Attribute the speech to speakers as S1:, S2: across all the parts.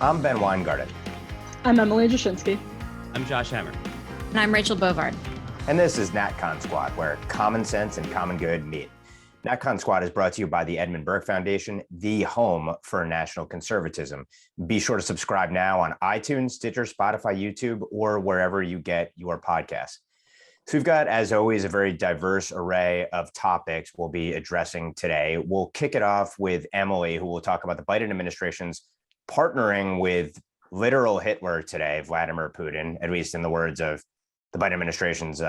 S1: I'm Ben Weingarten.
S2: I'm Emily Jashinsky.
S3: I'm Josh Hammer.
S4: And I'm Rachel Bovard.
S1: And this is NatCon Squad, where common sense and common good meet. NatCon Squad is brought to you by the Edmund Burke Foundation, the home for national conservatism. Be sure to subscribe now on iTunes, Stitcher, Spotify, YouTube, or wherever you get your podcasts. So we've got, as always, a very diverse array of topics we'll be addressing today. We'll kick it off with Emily, who will talk about the Biden administration's partnering with literal Hitler today, Vladimir Putin, at least in the words of the Biden administration's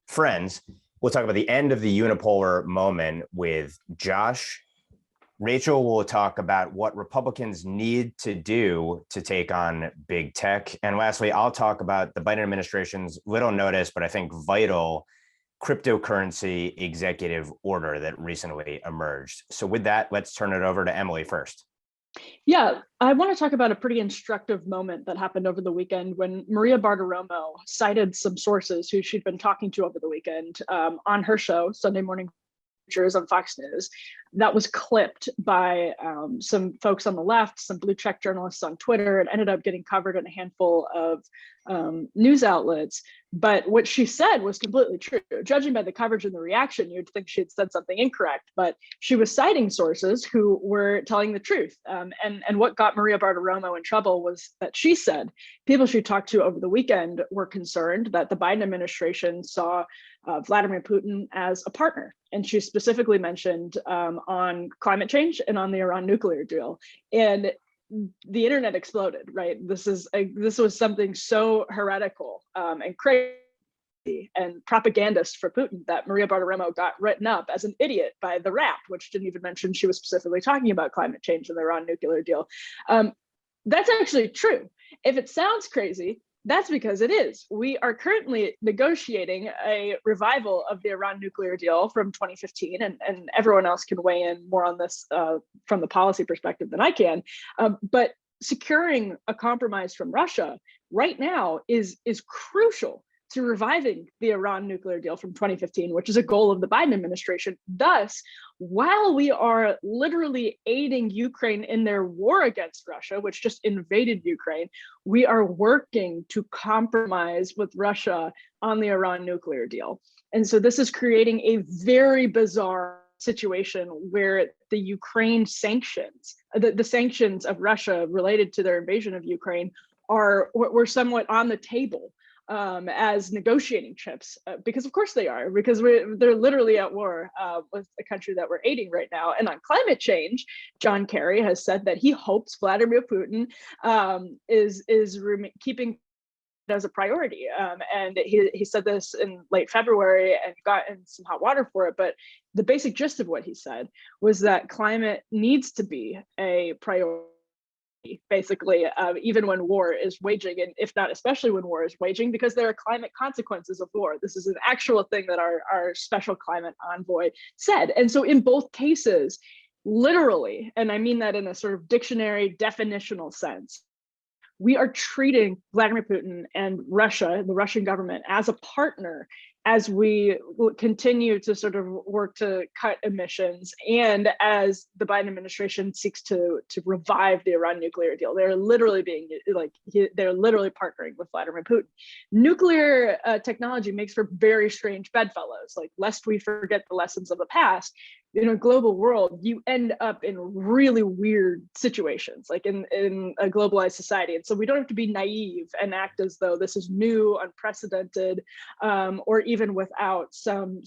S1: friends. We'll talk about the end of the unipolar moment with Josh. Rachel will talk about what Republicans need to do to take on big tech. And lastly, I'll talk about the Biden administration's little notice, but I think vital cryptocurrency executive order that recently emerged. So with that, let's turn it over to Emily first.
S2: Yeah, I want to talk about a pretty instructive moment that happened over the weekend when Maria Bartiromo cited some sources who she'd been talking to over the weekend on her show, Sunday Morning Features on Fox News. That was clipped by some folks on the left, some blue check journalists on Twitter, and ended up getting covered in a handful of news outlets. But what she said was completely true. Judging by the coverage and the reaction, you'd think she had said something incorrect, but she was citing sources who were telling the truth. And what got Maria Bartiromo in trouble was that she said people she talked to over the weekend were concerned that the Biden administration saw Vladimir Putin as a partner. And she specifically mentioned on climate change and on the Iran nuclear deal. And the internet exploded, right? This was something so heretical and crazy and propagandist for Putin that Maria Bartiromo got written up as an idiot by The Wrap, which didn't even mention she was specifically talking about climate change and the Iran nuclear deal. That's actually true. If it sounds crazy, that's because it is. We are currently negotiating a revival of the Iran nuclear deal from 2015, and everyone else can weigh in more on this from the policy perspective than I can. But securing a compromise from Russia right now is crucial to reviving the Iran nuclear deal from 2015, which is a goal of the Biden administration. Thus, while we are literally aiding Ukraine in their war against Russia, which just invaded Ukraine, we are working to compromise with Russia on the Iran nuclear deal. And so this is creating a very bizarre situation where the Ukraine sanctions, the sanctions of Russia related to their invasion of Ukraine were somewhat on the table as negotiating chips, because of course they are, because they're literally at war with a country that we're aiding right now. And on climate change, John Kerry has said that he hopes Vladimir Putin is keeping it as a priority. And he said this in late February and got in some hot water for it. But the basic gist of what he said was that climate needs to be a priority, basically, even when war is waging, and if not especially when war is waging, because there are climate consequences of war. This is an actual thing that our special climate envoy said. And so in both cases, literally, and I mean that in a sort of dictionary definitional sense, we are treating Vladimir Putin and Russia, the Russian government, as a partner as we continue to sort of work to cut emissions, and as the Biden administration seeks to revive the Iran nuclear deal. They're literally they're literally partnering with Vladimir Putin. Nuclear technology makes for very strange bedfellows. Like, lest we forget the lessons of the past, in a global world, you end up in really weird situations, like in a globalized society. And so we don't have to be naive and act as though this is new, unprecedented, or even without some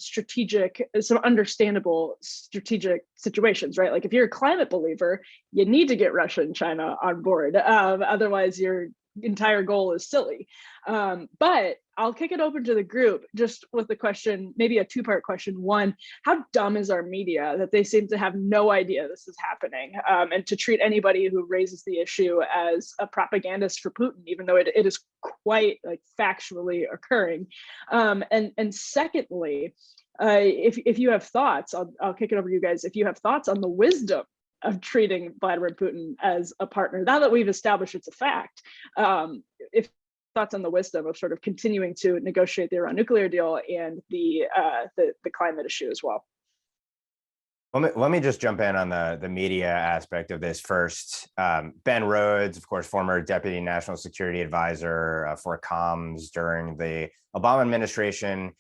S2: understandable strategic situations, right? Like, if you're a climate believer, you need to get Russia and China on board. Otherwise, your entire goal is silly. But I'll kick it open to the group just with the question, maybe a two-part question. One, how dumb is our media that they seem to have no idea this is happening, and to treat anybody who raises the issue as a propagandist for Putin, even though it is quite factually occurring. And secondly, if you have thoughts, I'll kick it over to you guys. If you have thoughts on the wisdom of treating Vladimir Putin as a partner, now that we've established it's a fact, if thoughts on the wisdom of sort of continuing to negotiate the Iran nuclear deal and the climate issue as well.
S1: Let me just jump in on the media aspect of this first. Ben Rhodes, of course, former Deputy National Security Advisor for comms during the Obama administration,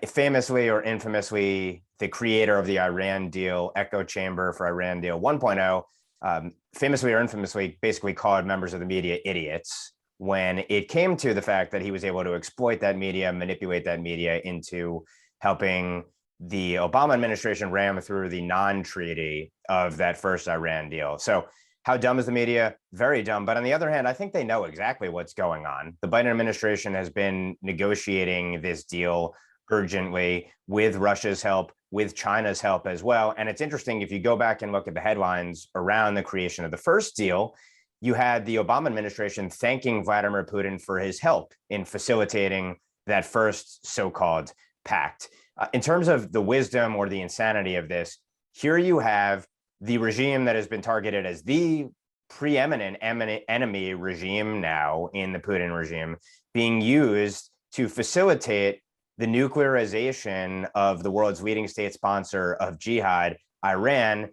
S1: famously or infamously the creator of the Iran deal, echo chamber for Iran deal 1.0, famously or infamously basically called members of the media idiots when it came to the fact that he was able to exploit that media, manipulate that media into helping the Obama administration ram through the non-treaty of that first Iran deal. So how dumb is the media? Very dumb. But on the other hand, I think they know exactly what's going on. The Biden administration has been negotiating this deal urgently with Russia's help, with China's help as well. And it's interesting, if you go back and look at the headlines around the creation of the first deal, you had the Obama administration thanking Vladimir Putin for his help in facilitating that first so-called pact. In terms of the wisdom or the insanity of this, here you have the regime that has been targeted as the preeminent enemy regime now in the Putin regime being used to facilitate the nuclearization of the world's leading state sponsor of jihad, Iran.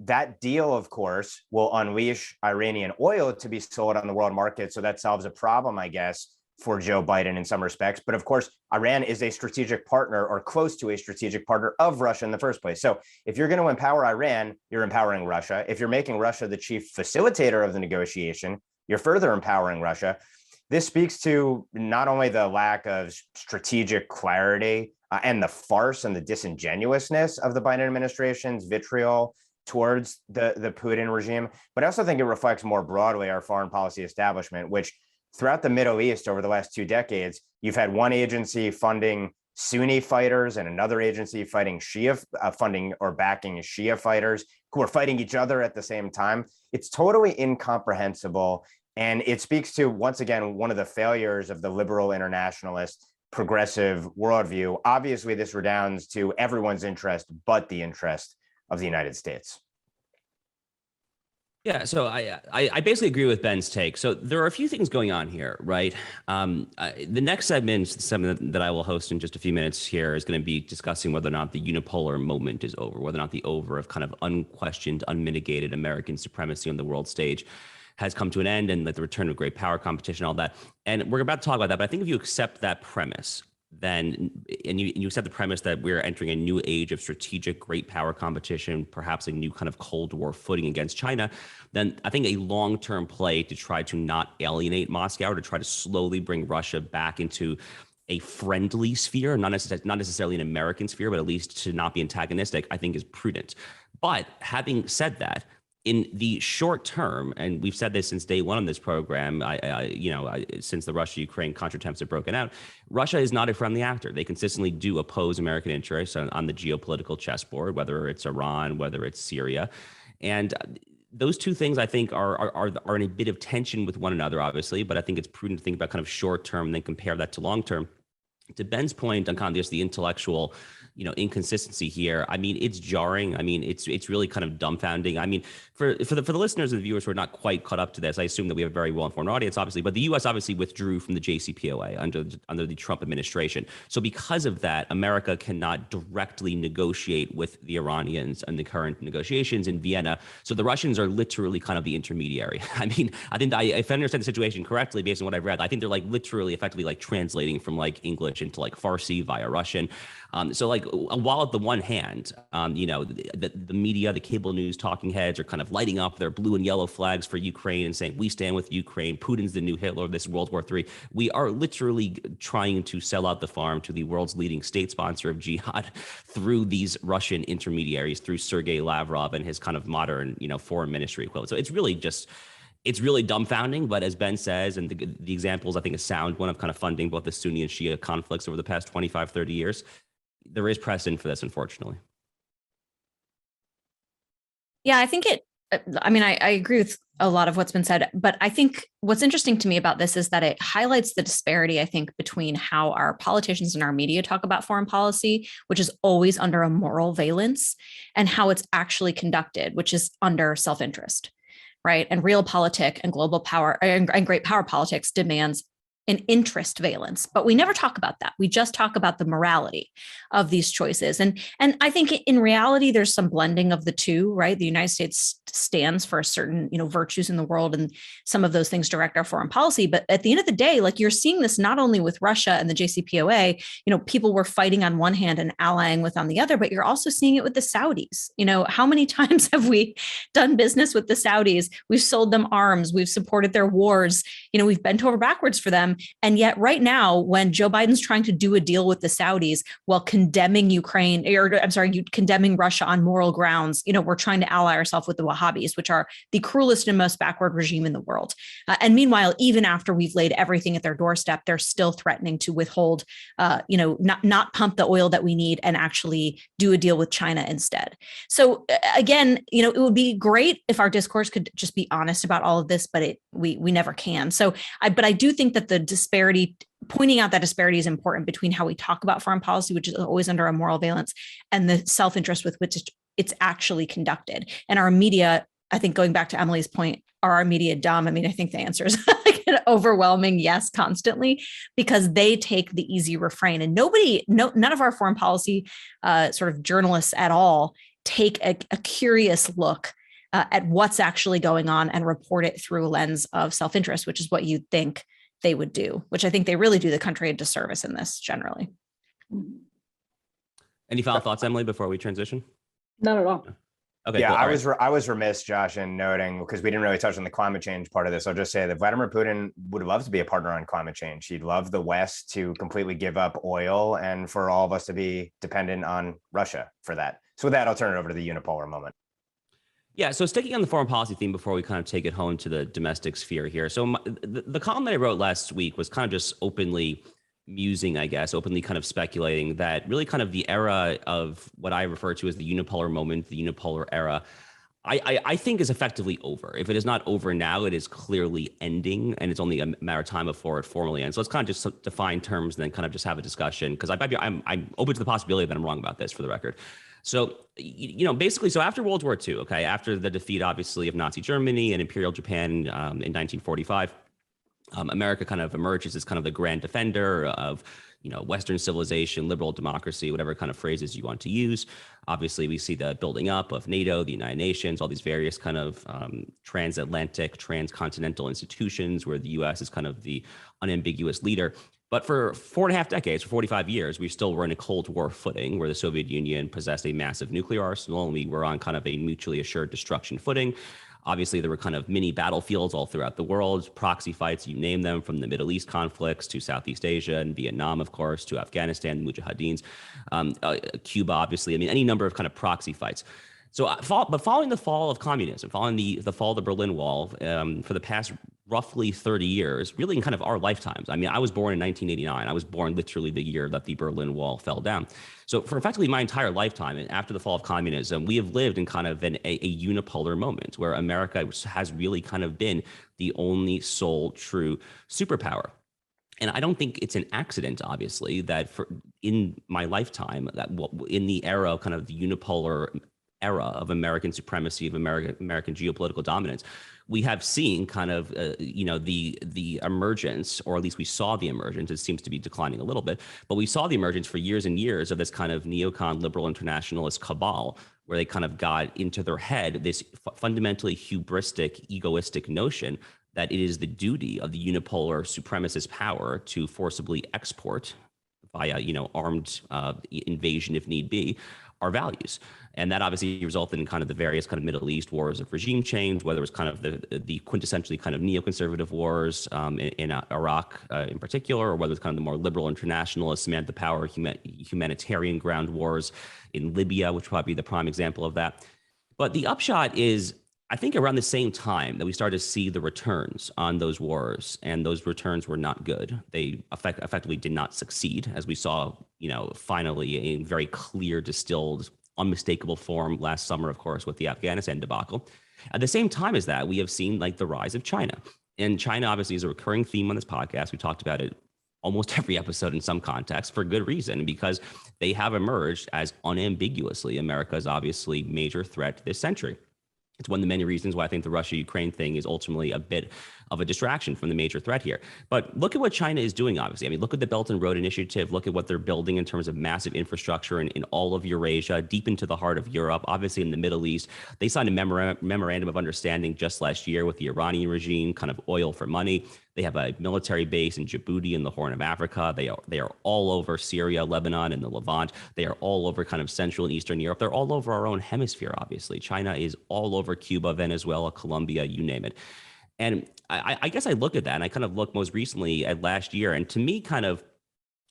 S1: That deal, of course, will unleash Iranian oil to be sold on the world market. So that solves a problem, I guess, for Joe Biden in some respects. But of course, Iran is a strategic partner or close to a strategic partner of Russia in the first place. So if you're going to empower Iran, you're empowering Russia. If you're making Russia the chief facilitator of the negotiation, you're further empowering Russia. This speaks to not only the lack of strategic clarity and the farce and the disingenuousness of the Biden administration's vitriol towards the Putin regime, but I also think it reflects more broadly our foreign policy establishment, which throughout the Middle East over the last 2 decades, you've had one agency funding Sunni fighters and another agency fighting Shia, funding or backing Shia fighters who are fighting each other at the same time. It's totally incomprehensible. And it speaks to, once again, one of the failures of the liberal internationalist progressive worldview. Obviously, this redounds to everyone's interest but the interest of the United States.
S3: Yeah, so I basically agree with Ben's take. So there are a few things going on here, right? The next segment, something that I will host in just a few minutes here, is going to be discussing whether or not the unipolar moment is over, whether or not the over of kind of unquestioned, unmitigated American supremacy on the world stage has come to an end, and the return of great power competition, all that. And we're about to talk about that, but I think if you accept that premise, then and you accept the premise that we're entering a new age of strategic great power competition, perhaps a new kind of Cold War footing against China, then I think a long-term play to try to not alienate Moscow, or to try to slowly bring Russia back into a friendly sphere, not necessarily an American sphere, but at least to not be antagonistic, I think is prudent. But having said that, in the short term, and we've said this since day one on this program, since the Russia-Ukraine countertempts have broken out, Russia is not a friendly actor. They consistently do oppose American interests on the geopolitical chessboard, whether it's Iran, whether it's Syria. And those two things, I think, are in a bit of tension with one another, obviously, but I think it's prudent to think about kind of short term and then compare that to long term. To Ben's point on kind of just the intellectual, inconsistency here. I mean, it's jarring. I mean, it's really kind of dumbfounding. I mean, for the listeners and the viewers who are not quite caught up to this, I assume that we have a very well-informed audience, obviously, but the U.S. obviously withdrew from the JCPOA under the Trump administration. So because of that, America cannot directly negotiate with the Iranians in the current negotiations in Vienna. So the Russians are literally kind of the intermediary. I mean, I think if I understand the situation correctly, based on what I've read, I think they're like literally effectively like translating from like English into like Farsi via Russian. So like, while at the one hand, the media, the cable news talking heads are kind of lighting up their blue and yellow flags for Ukraine and saying, we stand with Ukraine, Putin's the new Hitler of this World War III. We are literally trying to sell out the farm to the world's leading state sponsor of jihad through these Russian intermediaries, through Sergei Lavrov and his kind of modern, foreign ministry equivalent. So it's really dumbfounding, but as Ben says, and the examples, I think, a sound one of kind of funding both the Sunni and Shia conflicts over the past 25, 30 years. There is precedent for this, unfortunately.
S4: Yeah, I think I agree with a lot of what's been said, but I think what's interesting to me about this is that it highlights the disparity, I think, between how our politicians and our media talk about foreign policy, which is always under a moral valence, and how it's actually conducted, which is under self-interest, right? And realpolitik and global power and great power politics demands an interest valence, but we never talk about that. We just talk about the morality of these choices. And I think in reality, there's some blending of the two, right? The United States stands for certain, virtues in the world, and some of those things direct our foreign policy. But at the end of the day, like, you're seeing this not only with Russia and the JCPOA, people were fighting on one hand and allying with on the other, but you're also seeing it with the Saudis. How many times have we done business with the Saudis? We've sold them arms, we've supported their wars, we've bent over backwards for them. And yet right now, when Joe Biden's trying to do a deal with the Saudis while condemning condemning Russia on moral grounds, we're trying to ally ourselves with the Wahhabis, which are the cruelest and most backward regime in the world. And meanwhile, even after we've laid everything at their doorstep, they're still threatening to withhold, not pump the oil that we need and actually do a deal with China instead. So again, it would be great if our discourse could just be honest about all of this, but we never can. So I do think that pointing out that disparity is important between how we talk about foreign policy, which is always under a moral valence, and the self-interest with which it's actually conducted. And our media, I think, going back to Emily's point, are our media dumb? I mean, I think the answer is like an overwhelming yes constantly, because they take the easy refrain, and none of our foreign policy sort of journalists at all take a curious look at what's actually going on and report it through a lens of self-interest, which is what you'd think they would do, which I think they really do the country a disservice in this generally.
S3: Any final thoughts, Emily, before we transition?
S2: Not at all.
S3: Okay.
S1: Yeah,
S3: cool.
S1: I was remiss, Josh, in noting, because we didn't really touch on the climate change part of this. I'll just say that Vladimir Putin would love to be a partner on climate change. He'd love the West to completely give up oil and for all of us to be dependent on Russia for that. So with that, I'll turn it over to the unipolar moment.
S3: Yeah, so sticking on the foreign policy theme before we kind of take it home to the domestic sphere here. So the column that I wrote last week was kind of just openly musing, I guess, openly kind of speculating that really kind of the era of what I refer to as the unipolar moment, the unipolar era, I think is effectively over. If it is not over now, it is clearly ending, and it's only a matter of time before it formally ends. So let's kind of just define terms and then kind of just have a discussion, because I'm open to the possibility that I'm wrong about this, for the record. So, basically, so after World War II, okay, after the defeat, obviously, of Nazi Germany and Imperial Japan in 1945, America kind of emerges as kind of the grand defender of, Western civilization, liberal democracy, whatever kind of phrases you want to use. Obviously, we see the building up of NATO, the United Nations, all these various kind of transatlantic, transcontinental institutions where the U.S. is kind of the unambiguous leader. But for 4.5 decades, for 45 years, we still were in a Cold War footing where the Soviet Union possessed a massive nuclear arsenal, and we were on kind of a mutually assured destruction footing. Obviously, there were kind of mini battlefields all throughout the world, proxy fights, you name them, from the Middle East conflicts to Southeast Asia and Vietnam, of course, to Afghanistan, Mujahideens, Cuba, obviously. I mean, any number of kind of proxy fights. So, but following the fall of communism, following the fall of the Berlin Wall, for the past roughly 30 years, really in kind of our lifetimes. I mean, I was born in 1989. I was born literally the year that the Berlin Wall fell down. So for effectively my entire lifetime, and after the fall of communism, we have lived in kind of a unipolar moment where America has really kind of been the only sole true superpower. And I don't think it's an accident, obviously, that in my lifetime, that in the era of kind of the unipolar era of American supremacy, of American geopolitical dominance, we have seen kind of, the emergence, or at least we saw the emergence. It seems to be declining a little bit, but we saw the emergence for years and years of this kind of neocon liberal internationalist cabal, where they kind of got into their head this fundamentally hubristic, egoistic notion that it is the duty of the unipolar supremacist power to forcibly export via, armed invasion if need be, our values. And that obviously resulted in kind of the various kind of Middle East wars of regime change, whether it was kind of the quintessentially kind of neoconservative wars in Iraq in particular, or whether it's kind of the more liberal internationalist, man the power, humanitarian ground wars in Libya, which would probably be the prime example of that. But the upshot is, I think around the same time that we started to see the returns on those wars, and those returns were not good. They effectively did not succeed, as we saw, finally in very clear, distilled, unmistakable form last summer, of course, with the Afghanistan debacle. At the same time as that, we have seen like the rise of China. And China obviously is a recurring theme on this podcast. We talked about it almost every episode in some context, for good reason, because they have emerged as unambiguously America's obviously major threat this century. It's one of the many reasons why I think the Russia-Ukraine thing is ultimately a bit of a distraction from the major threat here. But look at what China is doing, obviously. I mean, look at the Belt and Road Initiative. Look at what they're building in terms of massive infrastructure in all of Eurasia, deep into the heart of Europe, obviously in the Middle East. They signed a memorandum of understanding just last year with the Iranian regime, kind of oil for money. They have a military base in Djibouti in the Horn of Africa. They are all over Syria, Lebanon, and the Levant. They are all over kind of Central and Eastern Europe. They're all over our own hemisphere, obviously. China is all over Cuba, Venezuela, Colombia, you name it. And I guess I look at that and I kind of look most recently at last year. And to me, kind of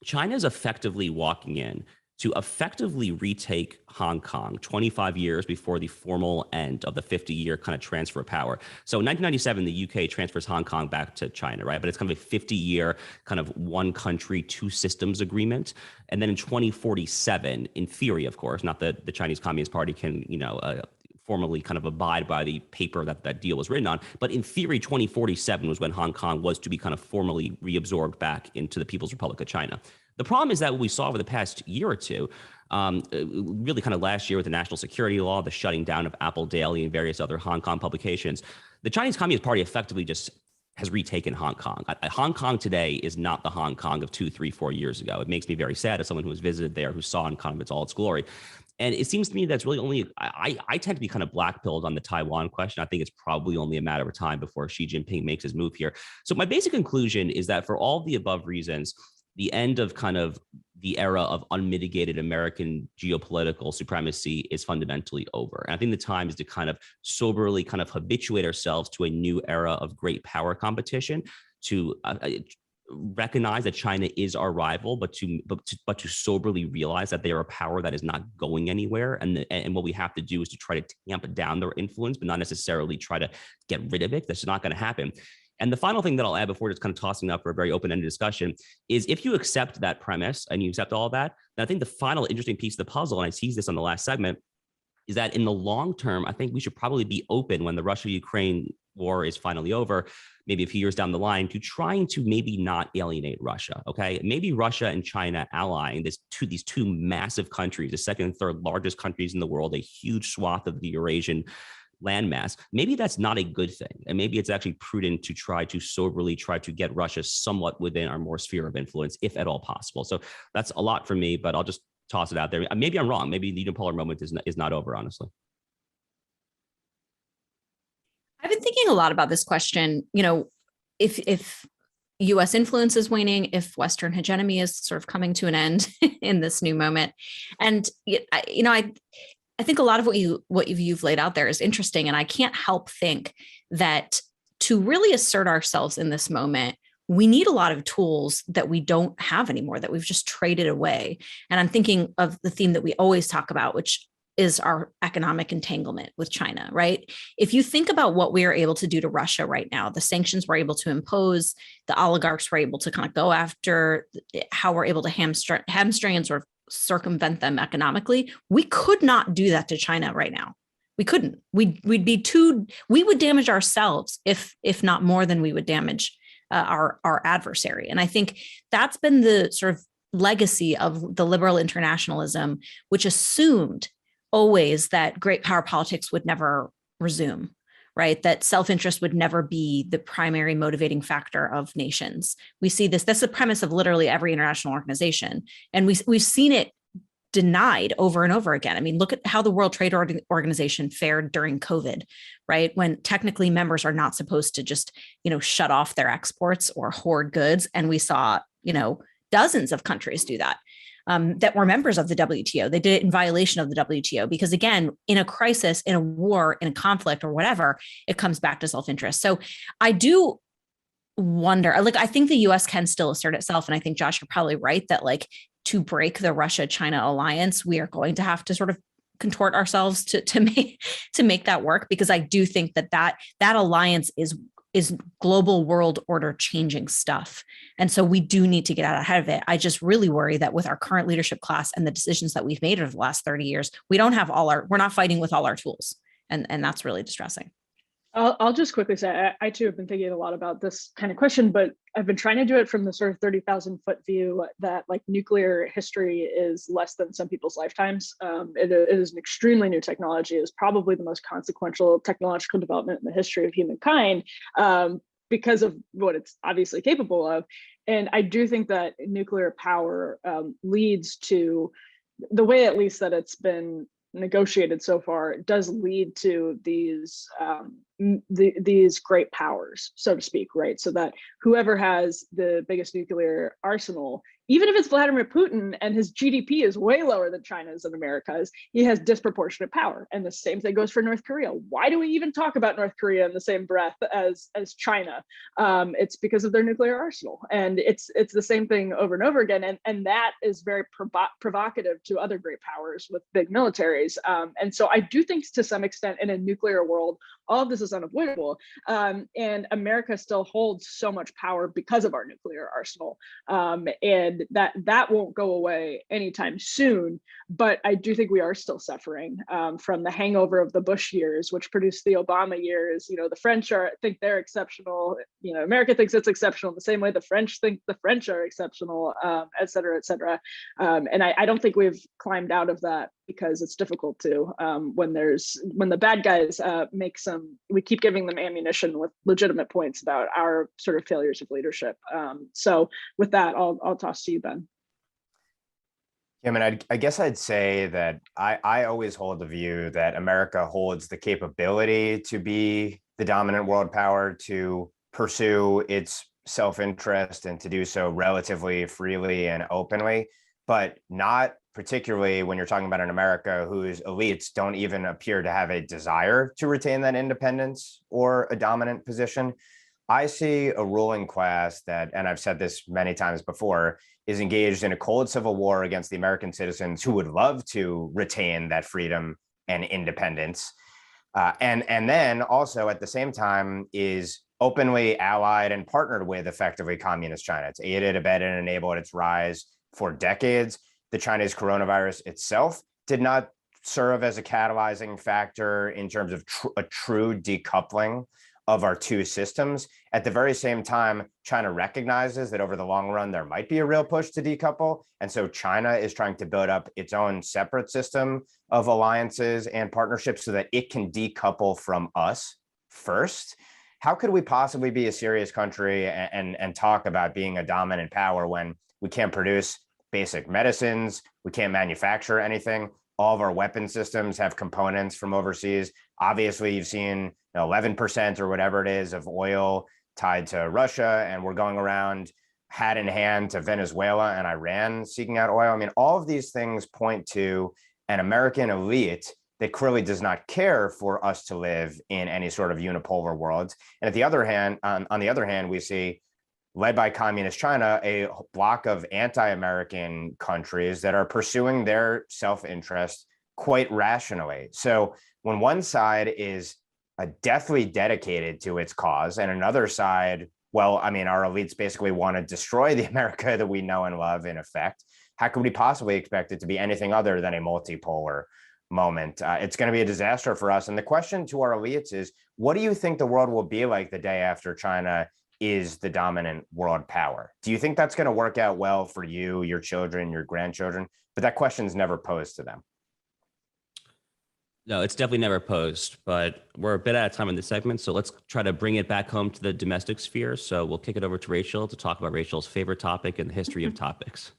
S3: China is effectively walking in to effectively retake Hong Kong 25 years before the formal end of the 50-year kind of transfer of power. So in 1997, the UK transfers Hong Kong back to China, right? But it's kind of a 50-year kind of one country, two systems agreement. And then in 2047, in theory, of course, not that the Chinese Communist Party can, formally kind of abide by the paper that deal was written on. But in theory, 2047 was when Hong Kong was to be kind of formally reabsorbed back into the People's Republic of China. The problem is that what we saw over the past year or two, really kind of last year with the national security law, the shutting down of Apple Daily and various other Hong Kong publications, the Chinese Communist Party effectively just has retaken Hong Kong. Hong Kong today is not the Hong Kong of 2, 3, 4 years ago. It makes me very sad as someone who has visited there, who saw in kind of all its glory. And it seems to me that's really only, I tend to be kind of black-pilled on the Taiwan question. I think it's probably only a matter of time before Xi Jinping makes his move here. So my basic conclusion is that for all the above reasons, the end of kind of the era of unmitigated American geopolitical supremacy is fundamentally over. And I think the time is to kind of soberly kind of habituate ourselves to a new era of great power competition, to recognize that China is our rival, but to soberly realize that they are a power that is not going anywhere. And what we have to do is to try to tamp down their influence, but not necessarily try to get rid of it. That's not going to happen. And the final thing that I'll add before just kind of tossing up for a very open-ended discussion is if you accept that premise and you accept all of that, then I think the final interesting piece of the puzzle, and I teased this on the last segment, is that in the long term, I think we should probably be open when the Russia-Ukraine war is finally over, maybe a few years down the line, to trying to maybe not alienate Russia, okay? Maybe Russia and China allying these two massive countries, the second and third largest countries in the world, a huge swath of the Eurasian landmass. Maybe that's not a good thing. And maybe it's actually prudent to try to soberly try to get Russia somewhat within our more sphere of influence, if at all possible. So that's a lot for me, but I'll just toss it out there. Maybe I'm wrong. Maybe the unipolar moment is not over, honestly.
S4: I've been thinking a lot about this question, if US influence is waning, if Western hegemony is sort of coming to an end in this new moment. And, I think a lot of what you've laid out there is interesting. And I can't help think that to really assert ourselves in this moment, we need a lot of tools that we don't have anymore, that we've just traded away. And I'm thinking of the theme that we always talk about, which is our economic entanglement with China, right? If you think about what we are able to do to Russia right now, the sanctions we're able to impose, the oligarchs we're able to kind of go after, how we're able to hamstring and sort of circumvent them economically, we could not do that to China right now. We couldn't. We would damage ourselves if not more than we would damage our adversary. And I think that's been the sort of legacy of the liberal internationalism, which assumed always that great power politics would never resume, right? That self-interest would never be the primary motivating factor of nations. We see this, that's the premise of literally every international organization. And we've seen it denied over and over again. I mean, look at how the World Trade Organization fared during COVID, right? When technically members are not supposed to just, shut off their exports or hoard goods. And we saw, dozens of countries do that. That were members of the WTO. They did it in violation of the WTO because, again, in a crisis, in a war, in a conflict or whatever, it comes back to self-interest. So I do wonder, I think the US can still assert itself. And I think, Josh, you're probably right that to break the Russia-China alliance, we are going to have to sort of contort ourselves to make that work, because I do think that alliance is global world order changing stuff. And so we do need to get out ahead of it. I just really worry that with our current leadership class and the decisions that we've made over the last 30 years, we're not fighting with all our tools. And that's really distressing.
S2: I'll just quickly say, I too have been thinking a lot about this kind of question, but I've been trying to do it from the sort of 30,000 foot view that like nuclear history is less than some people's lifetimes. It is an extremely new technology. It is probably the most consequential technological development in the history of humankind, because of what it's obviously capable of. And I do think that nuclear power leads to, the way at least that it's been negotiated so far, it does lead to these great powers, so to speak, right? So that whoever has the biggest nuclear arsenal, even if it's Vladimir Putin and his GDP is way lower than China's and America's, he has disproportionate power. And the same thing goes for North Korea. Why do we even talk about North Korea in the same breath as China? It's because of their nuclear arsenal. And it's the same thing over and over again. And that is very provocative to other great powers with big militaries. And so I do think to some extent in a nuclear world, all of this is unavoidable. And America still holds so much power because of our nuclear arsenal. And that won't go away anytime soon. But I do think we are still suffering from the hangover of the Bush years, which produced the Obama years. You know, the French think they're exceptional. You know, America thinks it's exceptional the same way the French think the French are exceptional, et cetera, et cetera. And I don't think we've climbed out of that, because it's difficult to when the bad guys we keep giving them ammunition with legitimate points about our sort of failures of leadership. So with that, I'll toss to you, Ben.
S1: Yeah, I mean, I guess I'd say that I always hold the view that America holds the capability to be the dominant world power, to pursue its self-interest and to do so relatively freely and openly, but not particularly when you're talking about an America whose elites don't even appear to have a desire to retain that independence or a dominant position. I see a ruling class that, and I've said this many times before, is engaged in a cold civil war against the American citizens who would love to retain that freedom and independence. And then also at the same time is openly allied and partnered with effectively communist China. It's aided, abetted, and enabled its rise for decades. The Chinese coronavirus itself did not serve as a catalyzing factor in terms of a true decoupling of our two systems. At the very same time, China recognizes that over the long run, there might be a real push to decouple. And so China is trying to build up its own separate system of alliances and partnerships so that it can decouple from us first. How could we possibly be a serious country and talk about being a dominant power when we can't produce basic medicines, we can't manufacture anything? All of our weapon systems have components from overseas. Obviously, you've seen 11% or whatever it is of oil tied to Russia, and we're going around hat in hand to Venezuela and Iran seeking out oil. I mean, all of these things point to an American elite that clearly does not care for us to live in any sort of unipolar world. And at the other hand, on the other hand, we see, led by communist China, a block of anti-American countries that are pursuing their self-interest quite rationally. So when one side is deathly dedicated to its cause and another side, well, I mean, our elites basically want to destroy the America that we know and love, in effect, how could we possibly expect it to be anything other than a multipolar moment? It's going to be a disaster for us. And the question to our elites is, what do you think the world will be like the day after China is the dominant world power? Do you think that's going to work out well for you, your children, your grandchildren? But that question's never posed to them.
S3: No, it's definitely never posed, but we're a bit out of time in this segment. So let's try to bring it back home to the domestic sphere. So we'll kick it over to Rachel to talk about Rachel's favorite topic in the history of topics.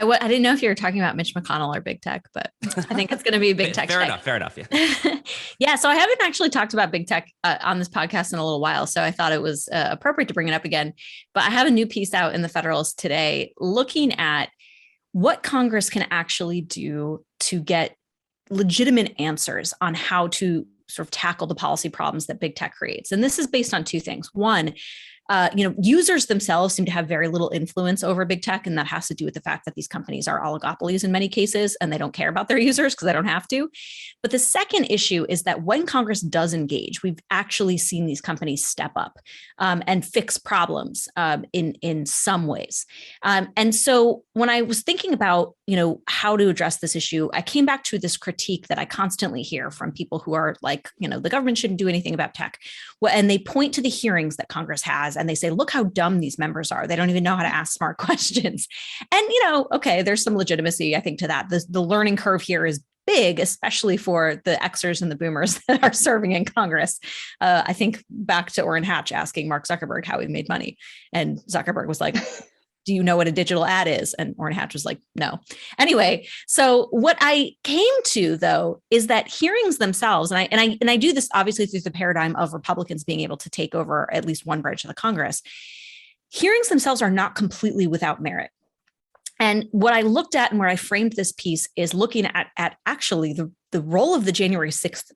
S4: I didn't know if you were talking about Mitch McConnell or big tech, but I think it's going to be big tech.
S3: Fair enough. Yeah.
S4: Yeah. So I haven't actually talked about big tech on this podcast in a little while. So I thought it was appropriate to bring it up again. But I have a new piece out in the Federalist today looking at what Congress can actually do to get legitimate answers on how to sort of tackle the policy problems that big tech creates. And this is based on two things. One, Users themselves seem to have very little influence over big tech, and that has to do with the fact that these companies are oligopolies in many cases, and they don't care about their users because they don't have to. But the second issue is that when Congress does engage, we've actually seen these companies step up and fix problems in some ways. And so when I was thinking about, how to address this issue, I came back to this critique that I constantly hear from people who are like, the government shouldn't do anything about tech. And they point to the hearings that Congress has, and they say, look how dumb these members are. They don't even know how to ask smart questions. And, okay, there's some legitimacy, I think, to that. The learning curve here is big, especially for the Xers and the boomers that are serving in Congress. I think back to Orrin Hatch asking Mark Zuckerberg how he made money. And Zuckerberg was like, do you know what a digital ad is? And Orrin Hatch was like, no. Anyway, so what I came to, though, is that hearings themselves, and I do this obviously through the paradigm of Republicans being able to take over at least one branch of the Congress. Hearings themselves are not completely without merit. And what I looked at and where I framed this piece is looking at actually the role of the January 6th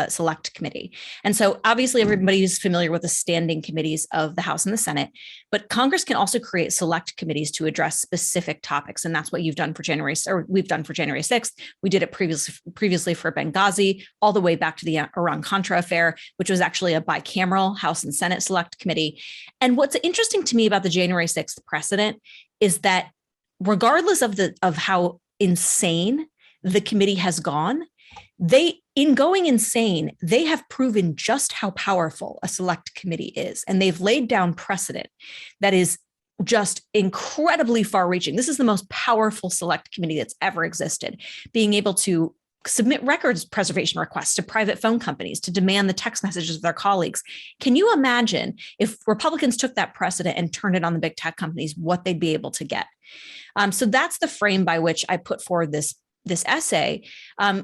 S4: Select Committee. And so obviously everybody is familiar with the standing committees of the House and the Senate, but Congress can also create select committees to address specific topics. And that's what we've done for January 6th. We did it previously for Benghazi, all the way back to the Iran-Contra affair, which was actually a bicameral House and Senate Select Committee. And what's interesting to me about the January 6th precedent is that regardless of how insane the committee has gone, in going insane, they have proven just how powerful a select committee is. And they've laid down precedent that is just incredibly far reaching. This is the most powerful select committee that's ever existed, being able to submit records preservation requests to private phone companies to demand the text messages of their colleagues. Can you imagine if Republicans took that precedent and turned it on the big tech companies, what they'd be able to get? So that's the frame by which I put forward this essay,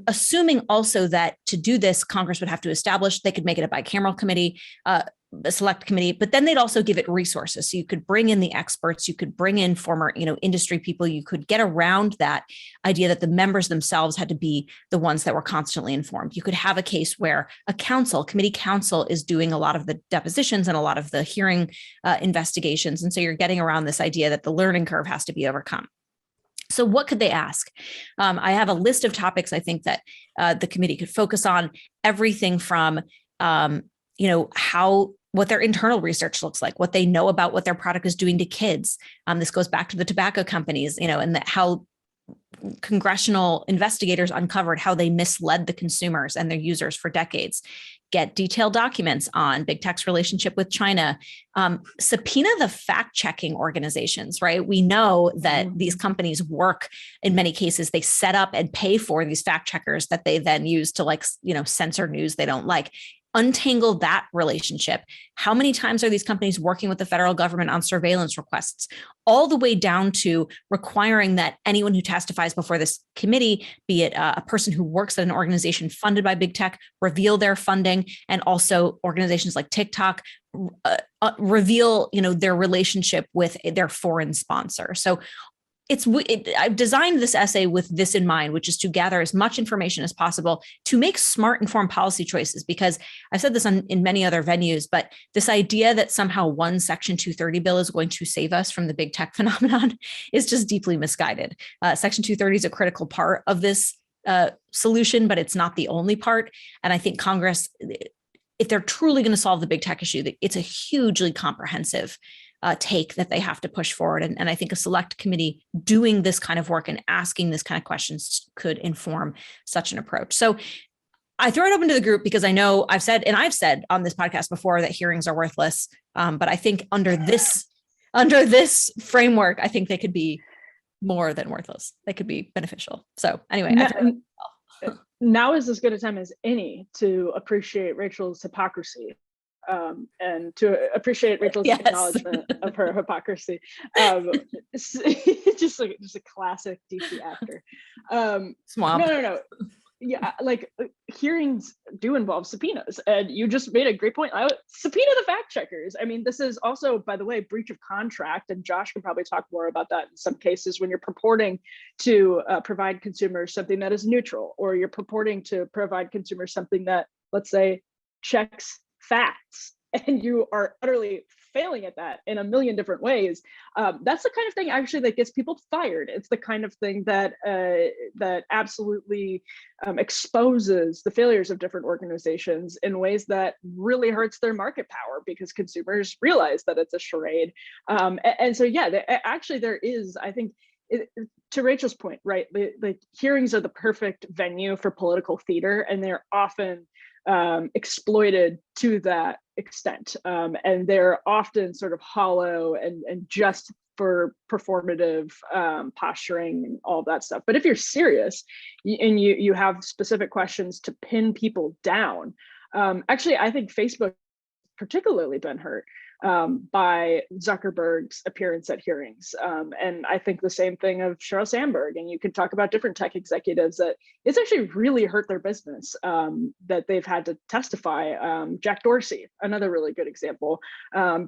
S4: assuming also that to do this, Congress would have to establish, they could make it a bicameral committee, a select committee, but then they'd also give it resources. So you could bring in the experts, you could bring in former, industry people, you could get around that idea that the members themselves had to be the ones that were constantly informed. You could have a case where a committee counsel is doing a lot of the depositions and a lot of the hearing investigations. And so you're getting around this idea that the learning curve has to be overcome. So what could they ask? I have a list of topics I think that the committee could focus on, everything from, what their internal research looks like, what they know about what their product is doing to kids. This goes back to the tobacco companies, and how congressional investigators uncovered how they misled the consumers and their users for decades. Get detailed documents on big tech's relationship with China, subpoena the fact-checking organizations, right? We know that these companies work, in many cases, they set up and pay for these fact checkers that they then use to censor news they don't like. Untangle that relationship. How many times are these companies working with the federal government on surveillance requests, all the way down to requiring that anyone who testifies before this committee, be it a person who works at an organization funded by big tech, reveal their funding, and also organizations like TikTok reveal, their relationship with their foreign sponsor. So I've designed this essay with this in mind, which is to gather as much information as possible to make smart, informed policy choices. Because I've said this in many other venues, but this idea that somehow one Section 230 bill is going to save us from the big tech phenomenon is just deeply misguided. Section 230 is a critical part of this solution, but it's not the only part. And I think Congress, if they're truly going to solve the big tech issue, it's a hugely comprehensive take that they have to push forward. And I think a select committee doing this kind of work and asking this kind of questions could inform such an approach. So I throw it open to the group because I know I've said on this podcast before that hearings are worthless. But I think under this framework, I think they could be more than worthless. They could be beneficial. So anyway,
S2: now is as good a time as any to appreciate Rachel's hypocrisy. And to appreciate Rachel's acknowledgement of her hypocrisy. Just a classic DC actor.
S4: Swamp.
S2: No. Yeah, hearings do involve subpoenas, and you just made a great point. Subpoena the fact checkers. I mean, this is also, by the way, breach of contract, and Josh can probably talk more about that in some cases when you're purporting to provide consumers something that is neutral, or you're purporting to provide consumers something that, let's say, checks facts and you are utterly failing at that in a million different ways, that's the kind of thing actually that gets people fired. It's the kind of thing that that absolutely exposes the failures of different organizations in ways that really hurts their market power, because consumers realize that it's a charade. And so, yeah, actually there is, I think, to Rachel's point, right? The hearings are the perfect venue for political theater, and they're often exploited to that extent. And they're often sort of hollow and just for performative posturing and all that stuff. But if you're serious and you have specific questions to pin people down, actually, I think Facebook particularly been hurt by Zuckerberg's appearance at hearings. And I think the same thing of Sheryl Sandberg. And you can talk about different tech executives that it's actually really hurt their business that they've had to testify. Jack Dorsey, another really good example,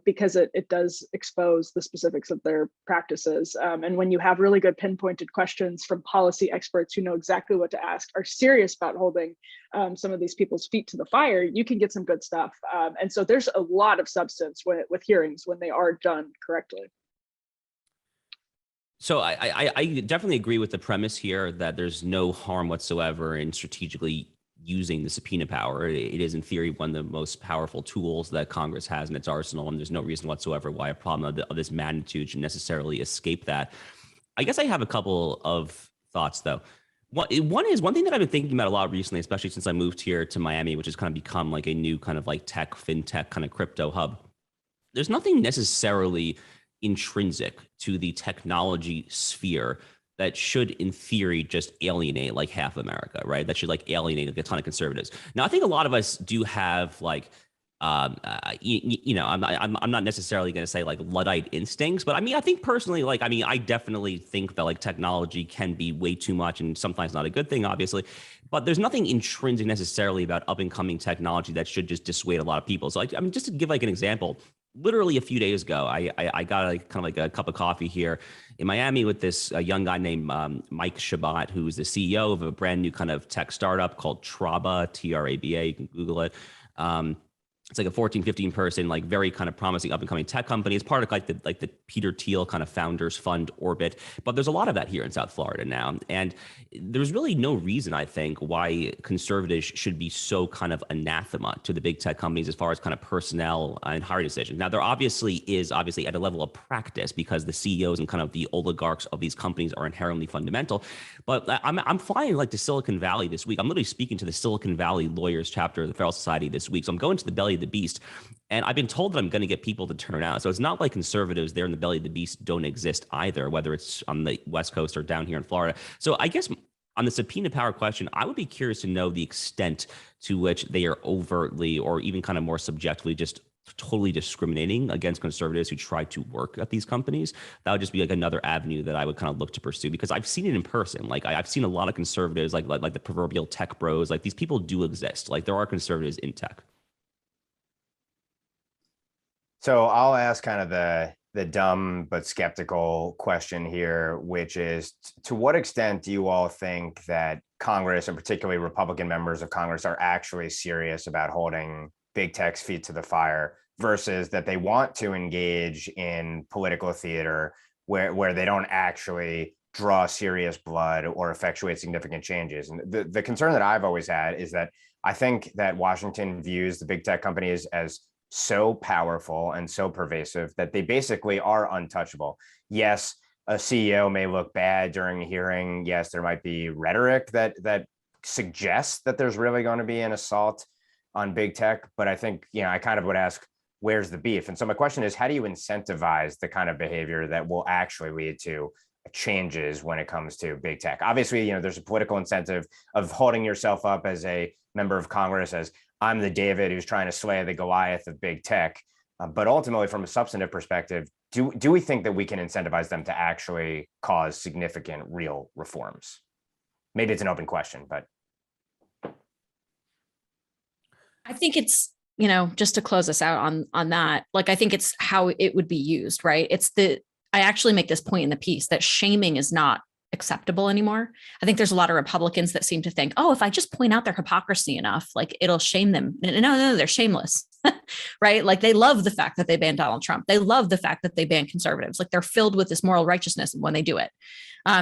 S2: because it does expose the specifics of their practices. And when you have really good pinpointed questions from policy experts who know exactly what to ask, are serious about holding some of these people's feet to the fire, you can get some good stuff. And so there's a lot of substance with hearings when they are done correctly.
S3: So I definitely agree with the premise here that there's no harm whatsoever in strategically using the subpoena power. It is in theory one of the most powerful tools that Congress has in its arsenal, and there's no reason whatsoever why a problem of this magnitude should necessarily escape that. I guess I have a couple of thoughts though. One thing that I've been thinking about a lot recently, especially since I moved here to Miami, which has kind of become like a new kind of like tech, fintech kind of crypto hub. There's nothing necessarily intrinsic to the technology sphere that should, in theory, just alienate like half America, right? That should like alienate like a ton of conservatives. Now, I think a lot of us do have like, I'm not necessarily going to say like Luddite instincts, but I mean, I think personally, like, I mean, I definitely think that like technology can be way too much and sometimes not a good thing, obviously, but there's nothing intrinsic necessarily about up and coming technology that should just dissuade a lot of people. So like, I mean, just to give like an example, literally a few days ago, I got like kind of like a cup of coffee here in Miami with this young guy named Mike Shabbat, who's the CEO of a brand new kind of tech startup called Traba, Traba. You can Google it. It's like a 14, 15 person, like very kind of promising up and coming tech company. It's part of like the Peter Thiel kind of founders fund orbit. But there's a lot of that here in South Florida now. And there's really no reason, I think, why conservatives should be so kind of anathema to the big tech companies as far as kind of personnel and hiring decisions. Now, there obviously at a level of practice because the CEOs and kind of the oligarchs of these companies are inherently fundamental. But I'm flying like to Silicon Valley this week. I'm literally speaking to the Silicon Valley Lawyers chapter of the Federal Society this week. So I'm going to the belly of the beast. And I've been told that I'm going to get people to turn out. So it's not like conservatives there in the belly of the beast don't exist either, whether it's on the West Coast or down here in Florida. So I guess on the subpoena power question, I would be curious to know the extent to which they are overtly or even kind of more subjectively just totally discriminating against conservatives who try to work at these companies. That would just be like another avenue that I would kind of look to pursue because I've seen it in person. Like I've seen a lot of conservatives, like the proverbial tech bros, like these people do exist. Like there are conservatives in tech.
S1: So I'll ask kind of the dumb but skeptical question here, which is to what extent do you all think that Congress and particularly Republican members of Congress are actually serious about holding big tech's feet to the fire versus that they want to engage in political theater where they don't actually draw serious blood or effectuate significant changes? And the concern that I've always had is that I think that Washington views the big tech companies as so powerful and so pervasive that they basically are untouchable. Yes, a CEO may look bad during a hearing. Yes, there might be rhetoric that suggests that there's really going to be an assault on big tech. But I think, I kind of would ask, where's the beef? And so my question is, how do you incentivize the kind of behavior that will actually lead to changes when it comes to big tech? Obviously, there's a political incentive of holding yourself up as a member of Congress as I'm the David who's trying to slay the Goliath of big tech. But ultimately, from a substantive perspective, do we think that we can incentivize them to actually cause significant real reforms? Maybe it's an open question, but.
S4: I think it's, just to close us out on that, like, I think it's how it would be used, right? I actually make this point in the piece that shaming is not acceptable anymore. I think there's a lot of Republicans that seem to think, oh, if I just point out their hypocrisy enough, like it'll shame them. No, they're shameless. right? Like they love the fact that they banned Donald Trump. They love the fact that they banned conservatives. Like they're filled with this moral righteousness when they do it.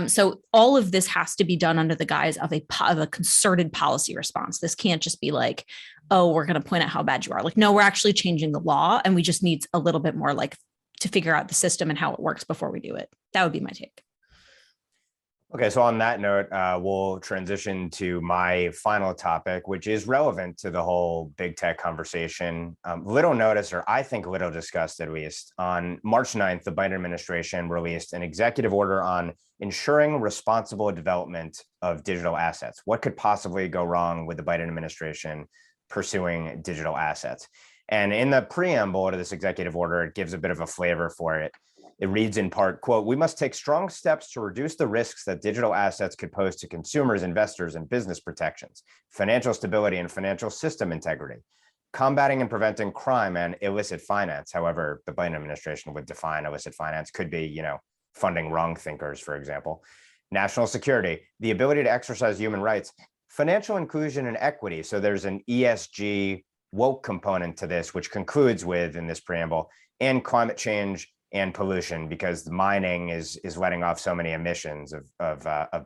S4: So all of this has to be done under the guise of a concerted policy response. This can't just be like, oh, we're going to point out how bad you are. Like, no, we're actually changing the law, and we just need a little bit more like to figure out the system and how it works before we do it. That would be my take.
S1: Okay, so on that note, we'll transition to my final topic, which is relevant to the whole big tech conversation. Little notice, or I think little discussed at least, on March 9th, the Biden administration released an executive order on ensuring responsible development of digital assets. What could possibly go wrong with the Biden administration pursuing digital assets? And in the preamble to this executive order, it gives a bit of a flavor for it. It reads in part, quote, "We must take strong steps to reduce the risks that digital assets could pose to consumers, investors, and business protections, financial stability, and financial system integrity, combating and preventing crime and illicit finance." However, the Biden administration would define illicit finance could be, funding wrong thinkers, for example. National security, the ability to exercise human rights, financial inclusion and equity. So there's an ESG woke component to this, which concludes with, in this preamble, and climate change and pollution, because the mining is letting off so many emissions of